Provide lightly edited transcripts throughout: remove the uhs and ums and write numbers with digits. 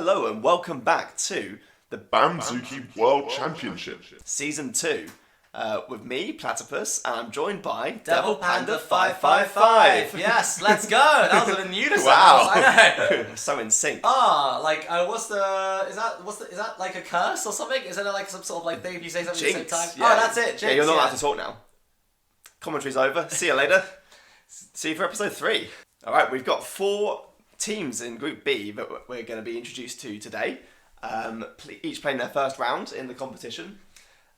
Hello and welcome back to the BAMZOOKi World Championship. Season 2 with me, PLATePUSS, and I'm joined by Devil Panda 555. Yes, let's go. That was in unison. Wow. I know. We're so in sync. Is that like a curse or something? Is it like some sort of like thing if you say something at the same time? Yeah. Oh, that's it. Jinx, yeah, you're not allowed to talk now. Commentary's over. See you later. See you for episode 3. Alright, we've got 4 teams in Group B that we're going to be introduced to today. Each playing their first round in the competition.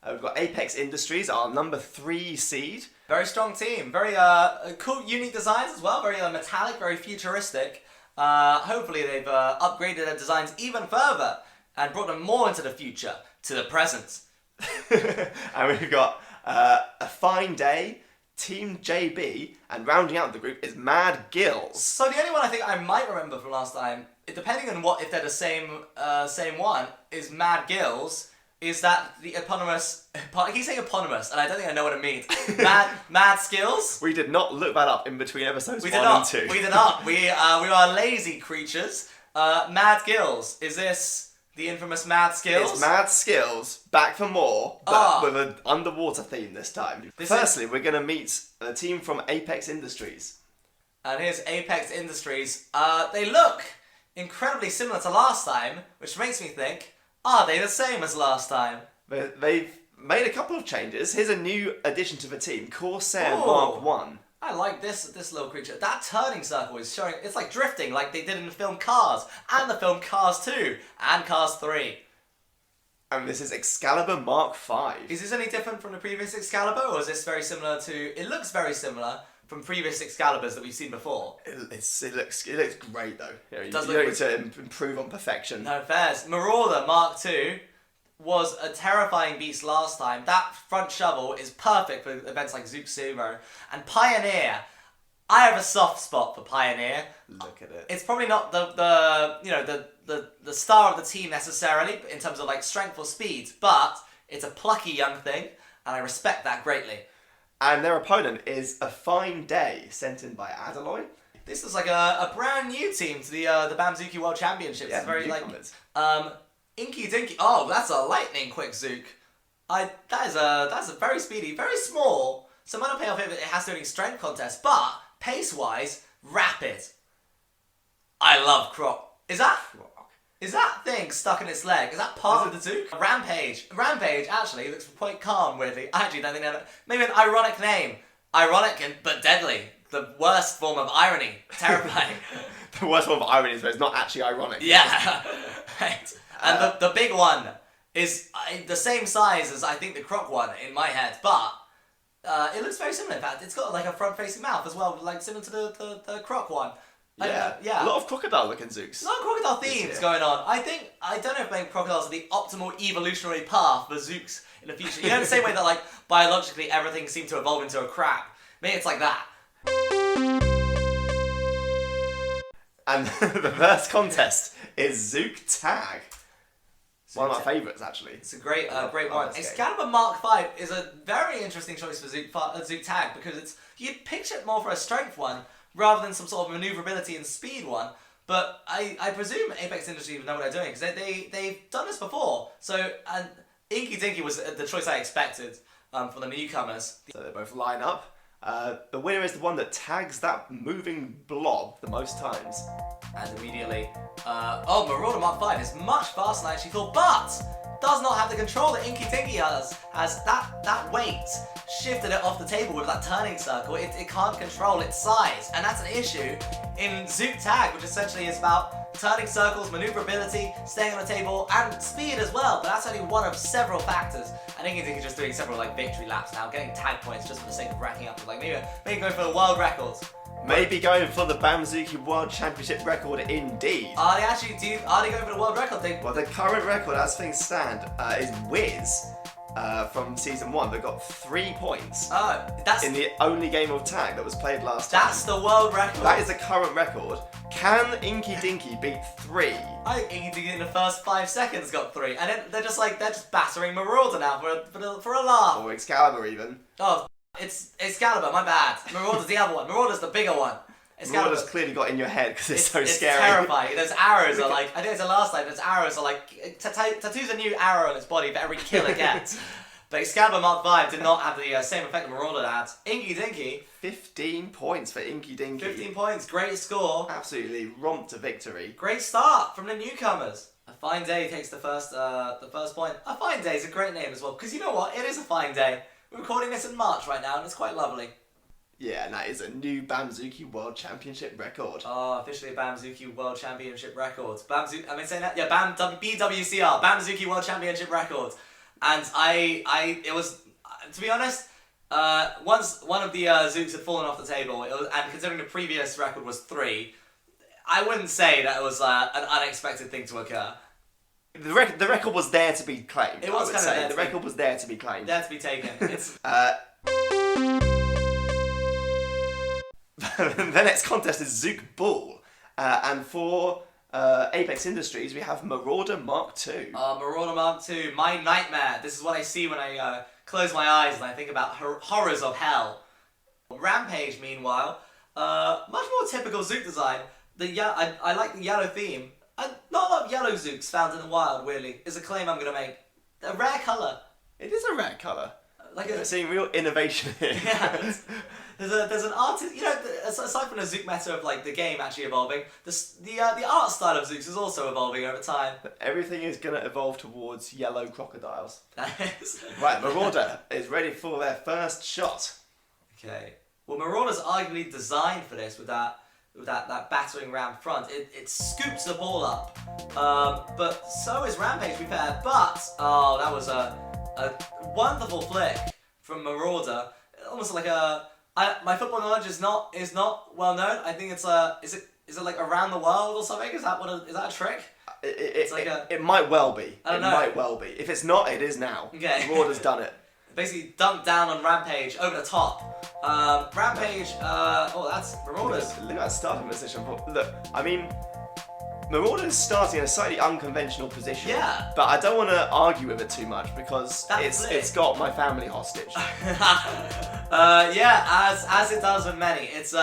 We've got Apex Industries, our number 3 seed. Very strong team. Very cool, unique designs as well. Very metallic, very futuristic. Hopefully they've upgraded their designs even further and brought them more into the future, to the present. And we've got A Fine Day, Team JB, and rounding out the group is Mad Gills. So the only one I think I might remember from last time, depending on if they're the same one, is Mad Gills. Is that the eponymous? I keep saying eponymous, and I don't think I know what it means. Mad Skills. We did not look that up in between episodes 1 and 2. We did not. We are lazy creatures. Mad Gills. Is this the infamous Mad Skills? It's Mad Skills, back for more, but with an underwater theme this time. Firstly, we're going to meet a team from Apex Industries. And here's Apex Industries. They look incredibly similar to last time, which makes me think, are they the same as last time? They've made a couple of changes. Here's a new addition to the team, Corsair Mark 1. I like this little creature. That turning circle is showing, it's like drifting like they did in the film Cars, and the film Cars 2, and Cars 3. And this is Excalibur Mark 5. Is this any different from the previous Excalibur, or is this very similar to, it looks very similar from previous Excaliburs that we've seen before? It looks great though. You does don't need look to improve on perfection. No fairs. Marauder Mark 2 was a terrifying beast last time. That front shovel is perfect for events like Zook Sumo. And Pioneer, I have a soft spot for Pioneer. Look at it. It's probably not the star of the team necessarily in terms of like strength or speed, but it's a plucky young thing, and I respect that greatly. And their opponent is A Fine Day, sent in by Adaloy. This is like a brand new team to the BAMZOOKi World Championships. Yeah, It's very newcomers. Inky Dinky. Oh, that's a lightning quick Zook. That's a very speedy, very small. So it might not pay off if it has to do any strength contest, but pace wise, rapid. I love Croc. Is that thing stuck in its leg? Is that part of the Zook? Rampage. Rampage actually looks quite calm. Weirdly, I actually don't think that. Maybe an ironic name. Ironic but deadly. The worst form of irony. Terrifying. The worst form of irony is that it's not actually ironic. Yeah. Right. And the big one is the same size as I think the Croc one in my head, but it looks very similar. In fact, it's got like a front-facing mouth as well, like similar to the Croc one. Yeah. A lot of crocodile-looking Zooks. A lot of crocodile themes going on. I don't know if maybe crocodiles are the optimal evolutionary path for Zooks in the future. You know, the same way that like biologically everything seemed to evolve into a crab. Maybe it's like that. And the first contest is Zook Tag. One of my favourites, actually. It's a great one. Excalibur Mark 5 is a very interesting choice for Zook Tag because you'd picture it more for a strength one rather than some sort of maneuverability and speed one. But I presume Apex Industries know what they're doing because they've done this before. So, and Inky Dinky was the choice I expected for the newcomers. So they both line up. The winner is the one that tags that moving blob the most times. And immediately, Marauder Mark 5 is much faster than I actually thought, but does not have the control that Inky Dinky has. Has that weight shifted it off the table with that turning circle. It can't control its size, and that's an issue in Zook Tag, which essentially is about turning circles, maneuverability, staying on the table, and speed as well. But that's only one of several factors. I think Inky Dinky just doing several like victory laps now, getting tag points just for the sake of racking up. Like maybe going for the world records. Maybe going for the BAMZOOKi World Championship record indeed. Are they going for the world record? Well, the current record as things stand is Wiz from Season 1 that got 3 points. Oh, that's in the only game of tag that was played last time. That's the world record. That is the current record. Can Inky Dinky beat 3? I think Inky Dinky in the first 5 seconds got 3, and then they're just battering Marauder now for a laugh. Or Excalibur even. Oh, it's Excalibur, my bad. Marauder's the other one. Marauder's the bigger one. Marauder's clearly got in your head because it's so scary. It's terrifying. Those arrows are like, I think it's the last time, those arrows are like, tattoo's a new arrow on its body for every kill it gets. But Excalibur Mark 5 did not have the same effect that Marauder had. Inky Dinky. 15 points for Inky Dinky. 15 points, great score. Absolutely romped to victory. Great start from the newcomers. A Fine Day takes the first point. A Fine Day is a great name as well, because you know what? It is a fine day. We're recording this in March right now, and it's quite lovely. Yeah, and that is a new BAMZOOKi World Championship record. Oh, officially a BAMZOOKI World Championship record. Am I saying that? Yeah, BWCR, BAMZOOKi World Championship record. And it was, to be honest, once one of the Zooks had fallen off the table, and considering the previous record was 3, I wouldn't say that it was an unexpected thing to occur. The record was there to be claimed. It was kind of there. The record was there to be claimed. There to be taken. It's the next contest is Zook Ball, and for Apex Industries we have Marauder Mark II. Marauder Mark II, my nightmare. This is what I see when I close my eyes and I think about horrors of hell. Rampage, meanwhile, much more typical Zook design. I like the yellow theme. Not a lot of yellow Zooks found in the wild, really, is a claim I'm going to make. A rare colour. It is a rare colour. Like We're seeing real innovation here. Yeah, there's an artist, you know, aside from the Zook meta of like the game actually evolving, the art style of Zooks is also evolving over time. Everything is going to evolve towards yellow crocodiles. That is. Right, Marauder is ready for their first shot. Okay. Well, Marauder's arguably designed for this with that battering ram front. It scoops the ball up. But so is Rampage, to be fair. But that was a wonderful flick from Marauder. Almost like my football knowledge is not well known. I think it's is it like around the world or something? Is that a trick? It might well be. I don't know. It might well be. If it's not, it is now. Okay. Marauder's done it. Basically dumped down on Rampage over the top. Rampage, that's Marauder's. Look at that starting position. Look, I mean, Marauder's starting in a slightly unconventional position. Yeah. But I don't want to argue with it too much because it's got my family hostage. Yeah, as it does with many. It's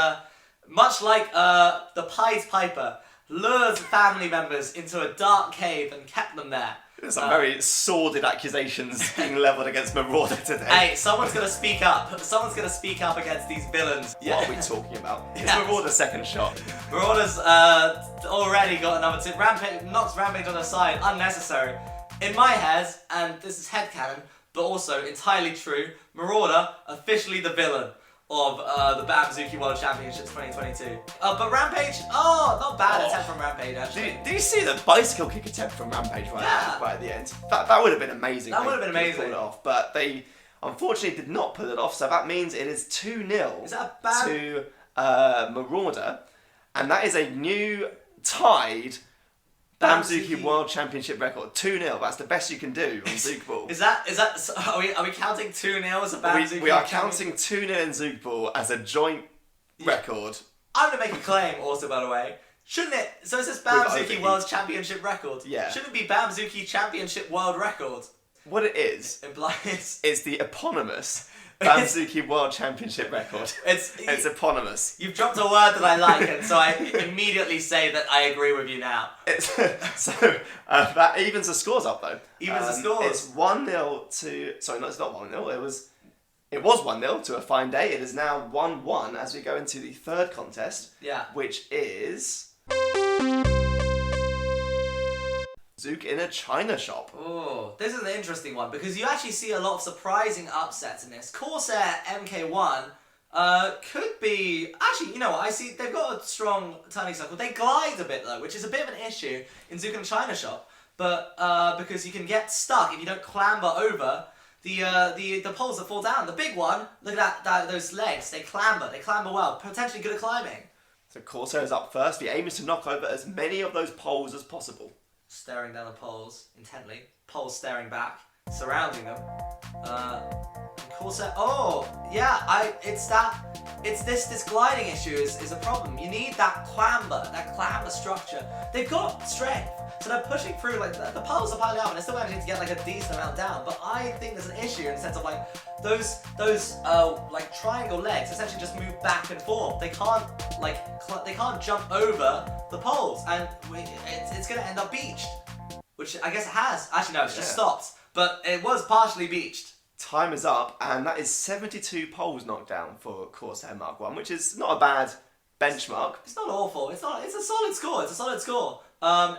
much like the Pied Piper lured family members into a dark cave and kept them there. Some very sordid accusations being levelled against Marauder today. Hey, someone's gonna speak up. Someone's gonna speak up against these villains. What are we talking about? It's Yes. Marauder's second shot. Marauder's already got another tip. Rampage knocks Rampage on the side, unnecessary. In my head, and this is headcanon, but also entirely true, Marauder officially the villain of the BAMZOOKi World Championships 2022. But Rampage, not bad attempt from Rampage actually. Do you see the bicycle kick attempt from Rampage right at the end? That would have been amazing. That would have been amazing. Pulled it off, but they unfortunately did not pull it off. So that means it is 2-0 Is that a bad? to Marauder, and that is a new tied BAMZOOKi World Championship record. 2-0. That's the best you can do on Zook Ball. Is that? Are we counting 2-0 as a BAMZOOKi? We are counting 2-0 in Zook Ball as a joint record. I'm gonna make a claim also, by the way. Shouldn't it? So it says BAMZOOKi World Championship record. Yeah. Shouldn't it be BAMZOOKi Championship World Record? What it is Implies is the eponymous BAMZOOKi World Championship record. It's eponymous. You've dropped a word that I like, and so I immediately say that I agree with you now. That evens the scores up though. Evens the scores. It's 1-0 to. Sorry, no, it's not 1-0. It was 1-0 to a fine day. It is now 1-1 as we go into the third contest. Yeah. Which is Zook in a China shop. Oh, this is an interesting one because you actually see a lot of surprising upsets in this. Corsair MK1 could be... Actually, you know what? I see they've got a strong turning circle. They glide a bit though, which is a bit of an issue in Zook in a China shop. But because you can get stuck if you don't clamber over the poles that fall down. The big one, look at those legs. They clamber well. Potentially good at climbing. So Corsair is up first. The aim is to knock over as many of those poles as possible. Staring down the poles intently. Poles staring back, surrounding them. And Corsair. Oh, yeah. It's this gliding issue is a problem. You need that clamber structure. They've got strength. So they're pushing through, like, the piles are piling up, and they're still managing to get, like, a decent amount down. But I think there's an issue in the sense of, like, those like, triangle legs essentially just move back and forth. They can't, like, they can't jump over the poles, and it's going to end up beached. Which I guess it has. Actually, no, it's just stopped. But it was partially beached. Time is up, and that is 72 poles knocked down for Corsair Mark 1, which is not a bad benchmark. It's not awful. It's a solid score. It's a solid score.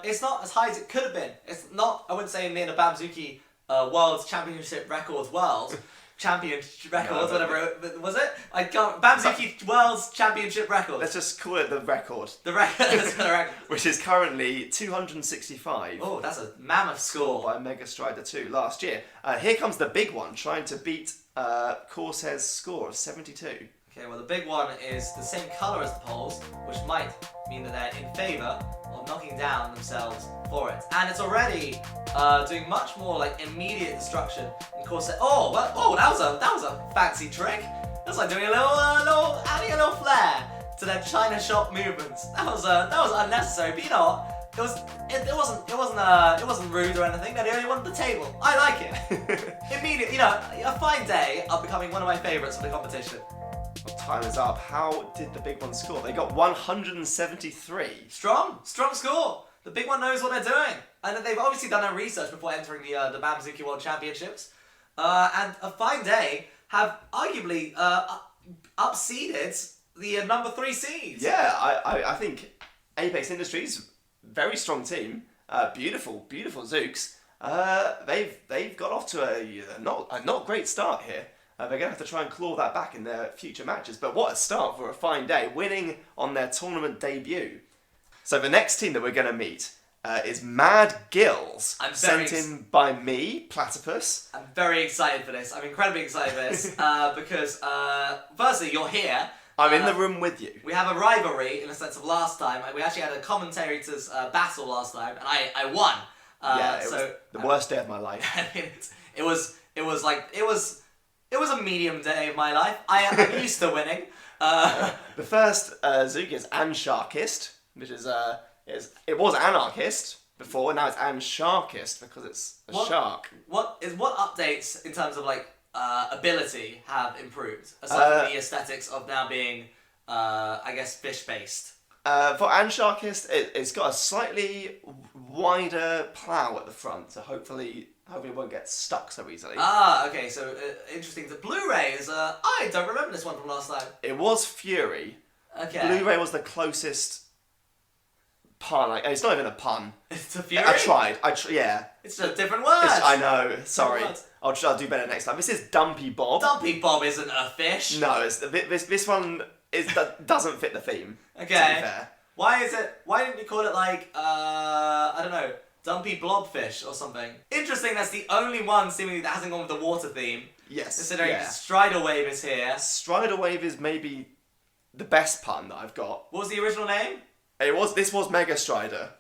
It's not as high as it could have been. It's not, I wouldn't say, near the BAMZOOKi World Championship Records World. Championship Records, whatever it was it? I can't. BAMZOOKi World Championship Records. Let's just call it the record. The record. Which is currently 265. Oh, that's a mammoth score. By Mega Strider 2 last year. Here comes the big one, trying to beat Corsair's score of 72. Okay, well the big one is the same colour as the poles, which might mean that they're in favour of knocking down themselves for it. And it's already doing much more like immediate destruction in Corsair. Oh, well, that was a fancy trick. That's like doing adding a little flair to their China shop movements. That was unnecessary, but you know what? It wasn't rude or anything. They only wanted the table. I like it. Immediate, you know, a fine day of becoming one of my favourites for the competition. Well, time is up. How did the big one score? They got 173. Strong score. The big one knows what they're doing, and they've obviously done their research before entering the BAMZOOKi World Championships. And a fine day have arguably upseeded the number 3 seeds. Yeah, I think Apex Industries, very strong team. Beautiful Zooks. They've got off to a not great start here. They're going to have to try and claw that back in their future matches. But what a start for a fine day, winning on their tournament debut. So the next team that we're going to meet is Mad Gills, sent in by me, PLATePUSS. I'm very excited for this. I'm incredibly excited for this because, firstly, you're here. I'm in the room with you. We have a rivalry in the sense of last time. We actually had a commentator's battle last time, and I won. It was the worst day of my life. I mean, it was a medium day of my life. I'm used to winning. The first Zook is Ansharkist, which is it was Anarchist before, now it's Ansharkist because it's a shark. What updates in terms of like ability have improved aside from the aesthetics of now being I guess fish based? For Ansharkist, it's got a slightly wider plough at the front, so hopefully it won't get stuck so easily. Ah, okay, so interesting. The Blu-ray is, I don't remember this one from last time. It was Fury. Okay. Blu-ray was the closest pun. Like, it's not even a pun. It's a Fury? I tried. Yeah. It's just different words. I know. Sorry. Words. I'll do better next time. This is Dumpy Bob. Dumpy Bob isn't a fish. No, this one doesn't fit the theme. Okay. To be fair. Why didn't you call it like, I don't know, Dumpy Blobfish or something? Interesting, that's the only one seemingly that hasn't gone with the water theme. Yes. Considering Strider Wave is here. Strider Wave is maybe the best pun that I've got. What was the original name? This was Mega Strider.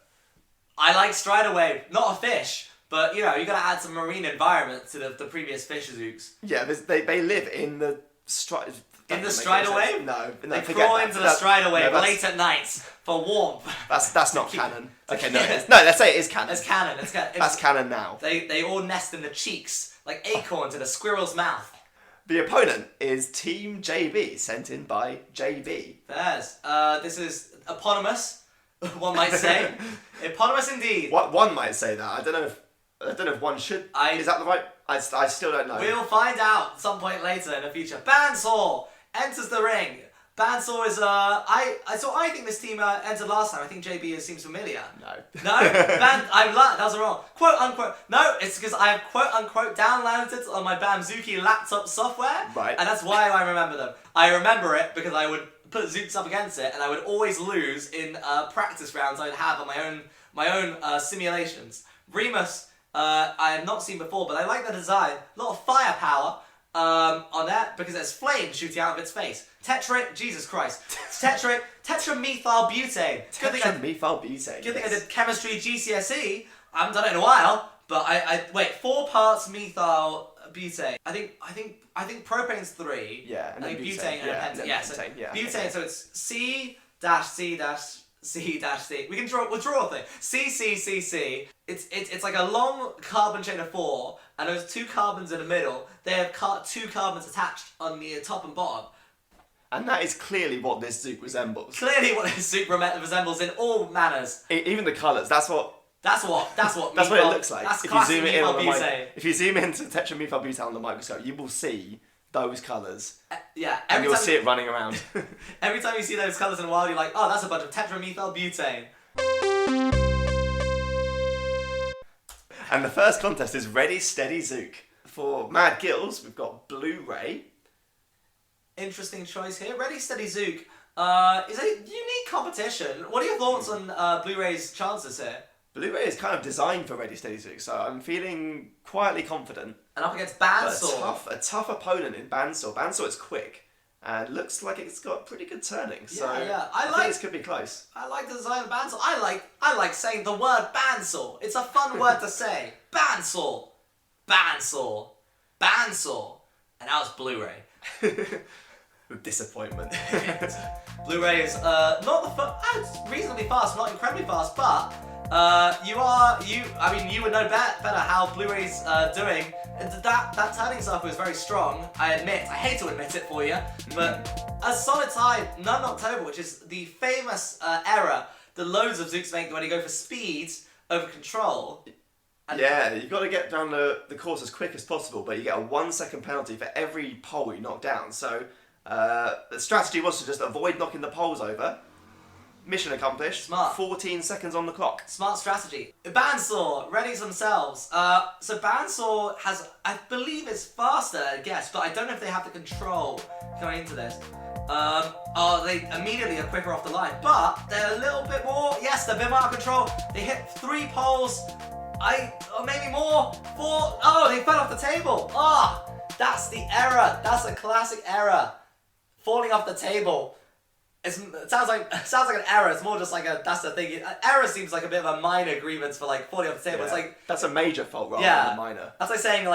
I like Strider Wave, not a fish, but you know, you gotta add some marine environment to the previous fish zooks. Yeah, they live in the Strider... In the Strider Wave? No, they crawl into the Strider Wave late at night for warmth. That's not canon. Okay, let's say it is canon. It's canon. That's canon now. They all nest in the cheeks like acorns in a squirrel's mouth. The opponent is Team JB, sent in by JB. There's. This is eponymous, one might say. Eponymous indeed. What one might say that. I don't know if one should. Is that the right? I still don't know. We'll find out at some point later in the future. Bandsaw enters the ring. Bandsaw is I think this team entered last time. I think JB seems familiar. No. No? That was wrong. Quote unquote. No, it's because I have quote unquote downloaded it on my BAMZOOKi laptop software. Right. And that's why I remember them. I remember it because I would put Zooks up against it and I would always lose in practice rounds I would have on my own simulations. Remus, I have not seen before, but I like the design. A lot of firepower on that because there's flames shooting out of its face. Jesus Christ. Tetramethyl butane. Tetramethyl butane. Good thing I did chemistry GCSE. I haven't done it in a while, but wait, 4 parts methyl butane. I think propane's 3. Yeah, and I then think butane. butane and Yeah, pentane. and then Yeah, so pentane, yeah. butane. Okay. So it's C-C-C C-C. We'll draw a thing. C. It's like a long carbon chain of 4, and there's 2 carbons in the middle. They have 2 carbons attached on the top and bottom. And that is clearly what this Zook resembles. Clearly what this Zook resembles in all manners. Even the colours, that's what That's what it looks like. That's If you zoom classic it in on the butane. if you zoom into tetramethylbutane on the microscope, you will see those colours. Yeah, And you'll see it running around. every time you see those colours in the wild, you're like, oh, that's a bunch of tetramethylbutane. And the first contest is Ready, Steady, Zook. For Mad Gills, we've got Blu-ray. Interesting choice here. Ready, Steady, Zook is a unique competition. What are your thoughts on Blu-ray's chances here? Blu-ray is kind of designed for Ready, Steady, Zook, so I'm feeling quietly confident. And up against But Bandsaw. a tough opponent in Bandsaw. Bandsaw is quick and looks like it's got pretty good turning. So Yeah. I think this could be close. I like the design of Bandsaw. I like saying the word bandsaw. It's a fun word to say. Bandsaw. Bandsaw. Bandsaw. And now it's Blu-ray. With disappointment. Blu-ray is not the it's reasonably fast, not incredibly fast, but you would know better how Blu-ray's doing. That turning circle is very strong, I admit. I hate to admit it for you, but a solid tie, none October, which is the famous error that loads of Zooks make when you go for speed over control. And yeah, you've got to get down the course as quick as possible, but you get a 1 second penalty for every pole you knock down. So the strategy was to just avoid knocking the poles over. Mission accomplished. Smart. 14 seconds on the clock. Smart strategy. Bandsaw readies themselves. So Bandsaw has, I believe it's faster, I guess, but I don't know if they have the control going into this. They immediately are quicker off the line, but they're a little bit more, yes, they're a bit more out of control. They hit 3 poles, or maybe more, 4, they fell off the table. That's the error. That's a classic error. Falling off the table. It sounds like an error. It's more just like that's the thing. Error seems like a bit of a minor grievance for like falling off the table. Yeah. It's like That's a major fault rather than a minor. that's like saying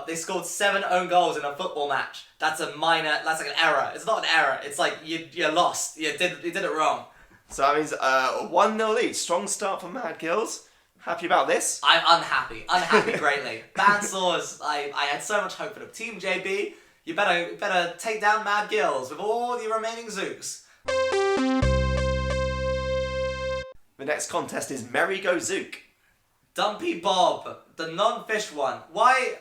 they scored 7 own goals in a football match. That's a minor. That's like an error. It's not an error. It's like you lost. You did it wrong. So that means 1-0 lead. Strong start for Mad Gills. Happy about this? I'm unhappy. Unhappy greatly. Bandsaw is. I had so much hope for them. Team JB. You better take down Mad Gills with all the remaining Zooks. The next contest is Merry Go Zook. Dumpy Bob, the non-fish one. Why'd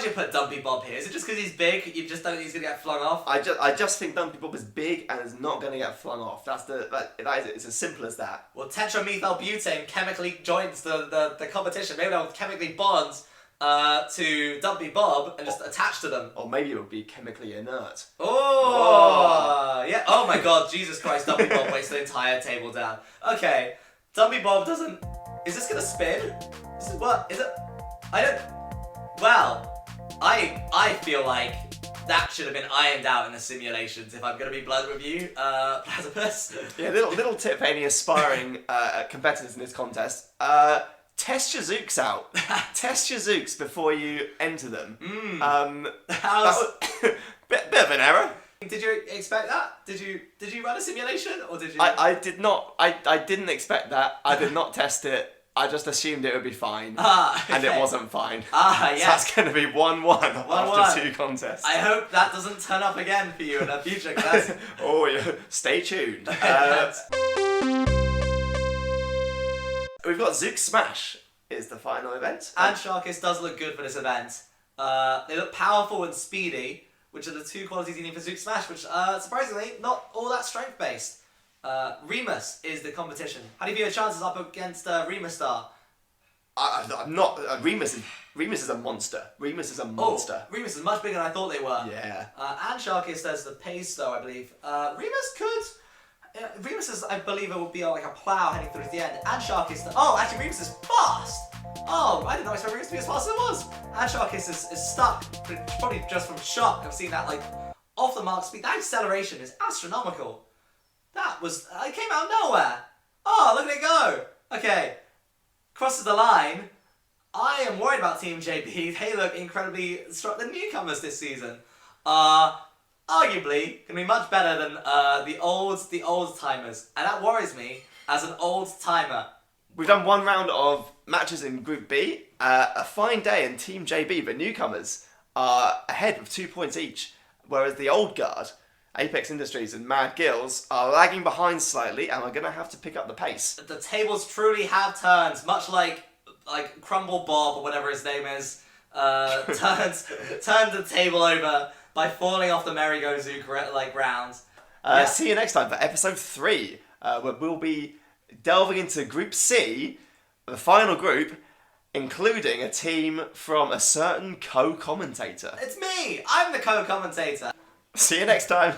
you put Dumpy Bob here? Is it just because he's big? You just don't think he's gonna get flung off? I just think Dumpy Bob is big and is not going to get flung off. That is it. It's as simple as that. Well, tetramethylbutane chemically joins the competition. Maybe they'll chemically bond to Dumpy Bob and just attach to them. Or maybe it would be chemically inert. Yeah. Oh my God, Jesus Christ! Dumpy Bob weighs the entire table down. Okay, Dumpy Bob doesn't. Is this gonna spin? What is it? I don't. Well, I feel like that should have been ironed out in the simulations. If I'm gonna be blunt with you, PLATePUSS. Yeah, little tip for any aspiring competitors in this contest. Test your Zooks out. Test your Zooks before you enter them. Bit of an error. Did you expect that? Did you run a simulation or did you? I did not. I didn't expect that. I did not test it. I just assumed it would be fine. And it wasn't fine. Yes. So that's going to be 1-1 after 2 contests. I hope that doesn't turn up again for you in the future. Yeah. Stay tuned. We've got Zook Smash is the final event. And Sharkus does look good for this event. They look powerful and speedy, which are the 2 qualities you need for Zook Smash, which surprisingly not all that strength based. Remus is the competition. How do you view your chances up against Remus Star? I'm not. Remus is a monster. Remus is a monster. Remus is much bigger than I thought they were. Yeah. And Sharkus does the pace though, I believe. Remus could. Remus is, I believe, it would be like a plow heading through to the end. And Sharkus. Actually, Remus is fast. I did not expect Remus to be as fast as it was. And Sharkus is stuck, probably just from shock of seeing that off the mark speed. That acceleration is astronomical. It came out of nowhere. Look at it go. Okay, crosses the line. I am worried about Team JB. They look incredibly strong. The newcomers this season. arguably gonna be much better than the old timers, and that worries me as an old timer. We've done one round of matches in Group B. A fine day in Team JB, but newcomers are ahead with 2 points each, whereas the old guard, Apex Industries and Mad Gills, are lagging behind slightly and are going to have to pick up the pace. The tables truly have turned, much like Crumble Bob or whatever his name is, turned the table over by falling off the merry-go-zook round. See you next time for episode 3, where we'll be delving into Group C, the final group, including a team from a certain co-commentator. It's me! I'm the co-commentator! See you next time.